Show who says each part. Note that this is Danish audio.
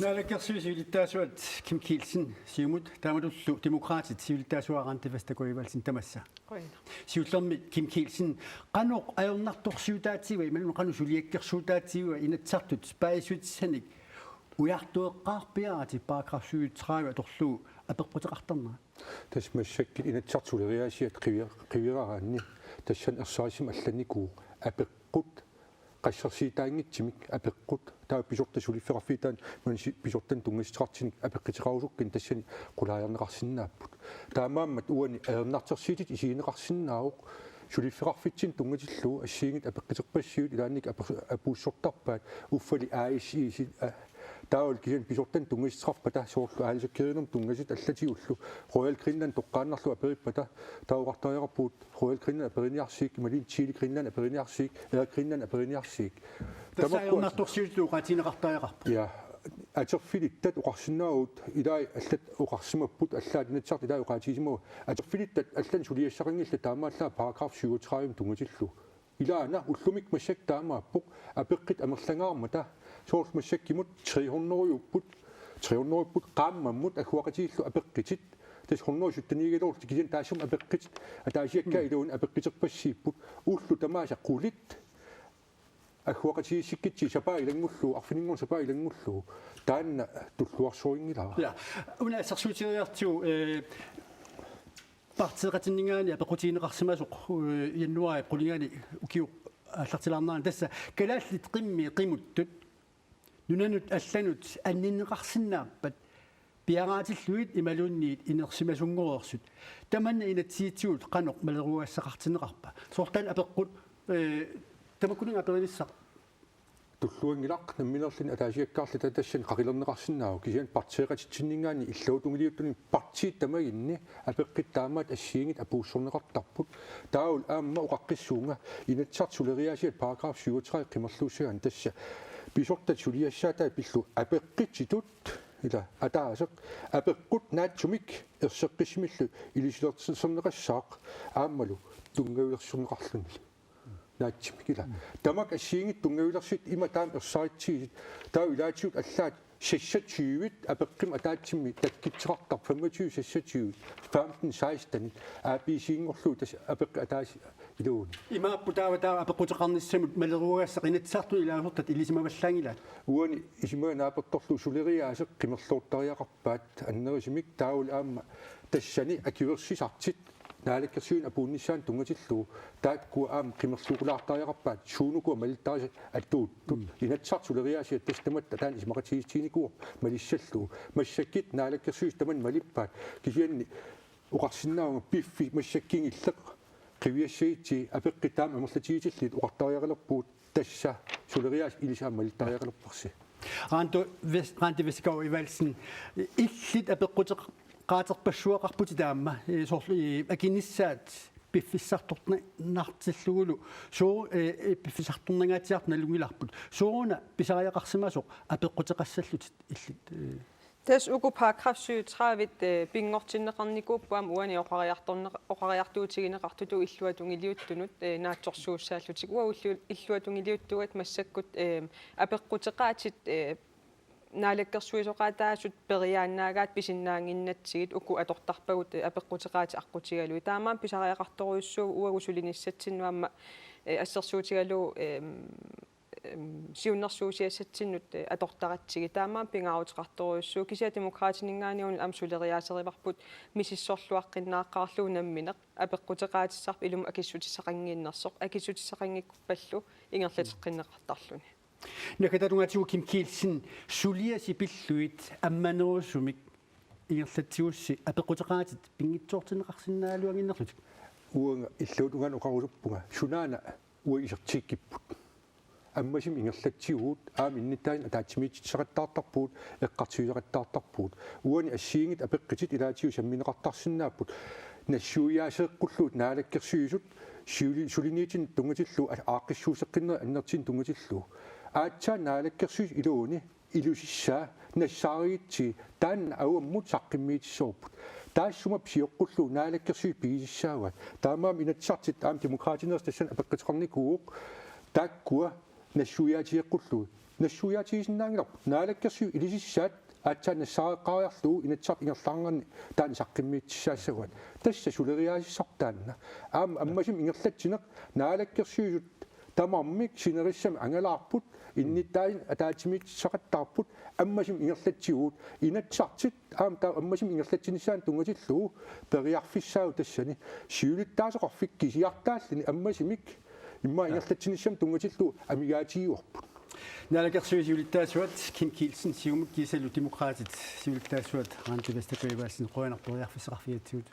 Speaker 1: Naalakkersuи sivilitaasuat Kim Kielsen siumut taamatullu demokraatit sivilitaasuarantifastakurivalsin tamassa. Siullermi Kim Kielsen qanoq ajornartorsiutaatiwa imalun qanu suliakkersuutaatiwa inatsartut paisuitsanik ujartueqqaarpiarati paragraf 37 atorlu apeqquteqartarnera.
Speaker 2: Tasmassakkit inatsartuleriasiat qiviraaraanni tassan ersaarisim allanniku apeqqut qassarsiitaangitsimik apeqqut taa pisorta sulifferarfiitaan man pisortan tungistrartinik apeqqiterausukkin tassani qulaajarneqarsinnaapput taamaammat uani aernartersiitit isiineqarsinnaaruq sulifferarfitsin tungitillu assiingit apeqqiterpassiut ilaannik apuussortarpaat uffali aisi taawal kisan pisortan tungistrarpata soorlu aalisakkirinum tungasit allatiullu Royal Greenland toqqaannarlu aperippata taauqartariaqarpuut Royal Greenland aperiniarsiik malin Chile Greenland aperiniarsiik Air Greenland aperiniarsiik
Speaker 1: tamassaajornartorsiutlu qaatineqartariaqarpu
Speaker 2: ja aterfilittat uqarsinnaagut ilai allat uqarsimapput allaatinatsart ilai uqaatiisimu aterfilittat allan suliassaqingilla taamaallaa paragraf 37 tungatillu ilaana ullumik massak taamaappuq apeqqit amerlangаарmata soormassakkimut 300 qaammammut agguaqatiillu apeqqitit tas 170 kisan taassum apeqqit ataasiakka iluun apeqqiterpassiipput ullu tamaasaqqulit agguaqatiissikkitsi sapaa ilangullu arfiningun sapaa ilangullu taanna tulluarsuingilaa
Speaker 1: ja una sarsuutieriartu партиqatinningaani apequtiineqarsimasoq jannuari qulingaani ukiu аллартилаарнаа тасса калааллит qimmi qimuttut нунанут алланут анниннеқарсинааппат пиараатиллуит ималуунниит инерсимасунгорерсут таманна инатсиитсуут qaноq малеруассақартинеқарпа соортал апеққут тамаккунинга аперилиссақ
Speaker 2: tulluangilaq namminerlin ataasiakkaarli tatassan qaqilernеqarsinnaagu kisian partieqatitsinningaani illautungiluuttuni partiit tamaginni apeqqittaamaat assiingit apuussorneqartarput taul aamma uqaqqissuunga inatsartsuleriasiat paragraf 37 qimerluusagan tassa pisortat suliassaata pillu apeqqitsitut ila ataaseq apeqqut naatsumik erseqqissimillu ilisilerserneqassaaq aammalu tungavilersurneqarluni naatsimikila tamak assiingit tungavilersit ima taam ersaaritsigit taa ilaatiut allaat 26 apeqqim ataatsimmi takkitserartar 25 26 15 16 aapisiingorlu tas apeqqi ataasi iluun
Speaker 1: имааппутаава апеққутеқарниссамут малеруагассақ инатсаарту илаасортат илисимаваллаангила
Speaker 2: уани исимаанааперторлу сулериаасеқ қимерлууртариақарпаат аннерисимик таул аама тассани акиверсисартит наалаккерсуин апуунниссаан тунгатиллу таакку аама қимерлуурулаартариақарпаат суунукуа малиттариса аттуут инатсартулериаасиат тастамат таан исмақатигистиникуа малиссаллу массаккит наалаккерсуис таман малиппаат кисианни уқарсиннаунга пиффи массаккингиллеқ qiviassiiti apeqqitaam amerlatiitillit uqartariaqalerpuut tassa sulerias ilisaan malittariaqalerparsi
Speaker 1: raanti viskau ivalsen illit apeqqutеq qaaterpassuaqarputi taamma soorli akinissaat piffissartorna nartillugulu soo piffissartornagaatiart nalungilarput soona pisariaqarsimasoq apeqqutеqassallutit illit
Speaker 3: Tas ugu paragraf 37 pingortinneqarnikuuppuam uani oqariartuutigineqartutu illuatungiliuttunut naatsorsuussaallutik ua illuatungiliuttugat massakkut apeqqutеqaatit naalakkersuisoqaataasut periaannaagaat pisinnaanginnatsigit uku atortarpagut apeqqutеqaati aqqutigalui taamaam pisariaqartoruussuu uagusulinissatsinnuamma assersuutigalu siunnersuusiassatsinut atortaratsigi taamaam pingaarutiqartoruussuu kisia demokraatiningaaniun amsuleriaaserivarput misissorluaqqinnaaqaarluu nammineq apeqqutеqaatissarp ilum akissutissaqangiinnersoq akissutissaqangikkupallu ingerlateqqinneqartarluni
Speaker 1: nakatatungaatigu Kim Kielsen suliasipilluit ammanerussumik ingerlatsiussi apeqqutеqaatit pingitsoortineqarsinnaaluanginnerlut
Speaker 2: uanga illuutungan uqarusuppunga sunaana ua isertiikkipput аммасим ингерлатсигуут ааминнитаин атаатсимиитсеқаттаартарпуут эққартиусеқаттаартарпуут уани ассиингит апеққитит илаатиу самминеқартарсинааппут нассуиаасеққуллуут наалаккерсуисут сулиниитин тунгатиллу ааққиссуусеққиннера аннертин тунгатиллу аатсаа наалаккерсуис илууни илусиссаа нассааригитси таан ауаммут саққиммиитиссоорпут таассума псиоққуллу наалаккерсуис пигисиссаагат таамаам инатсартит аам демократинерс тассан апеққитеқарникууоқ тааккуа нассуиаатиеққуллу нассуяатигисиннаангилар наалаккерсиу илисиссаат аатсаанассааэққариарлуу инатсарт ингерлаарнерни таан саққиммиитсаассагуат тасса сулериаасиссартаанна аама аммасим ингерлатсинеқ наалаккерсиусут тамармик синериссами ангалаарпут инниттаин атаатимиитсақаттаарпут аммасим ингерлатсигуут инатсартит аама таа аммасим ингерлатсиниссаан тунгатиллуу периарфиссаагу тассани сиулиттаасеқарфик кисиартааллини аммасимик имма ингерлатсиниссам тунгатиллуу амигаатигиуарпут
Speaker 1: наалакерсуисиулиттаасуат Kim Kielsen сиумут кисалу демократит сиулиттаасуат Randi Vestergaard-Nielsen qoyanarperiarfissaqarfiatsуут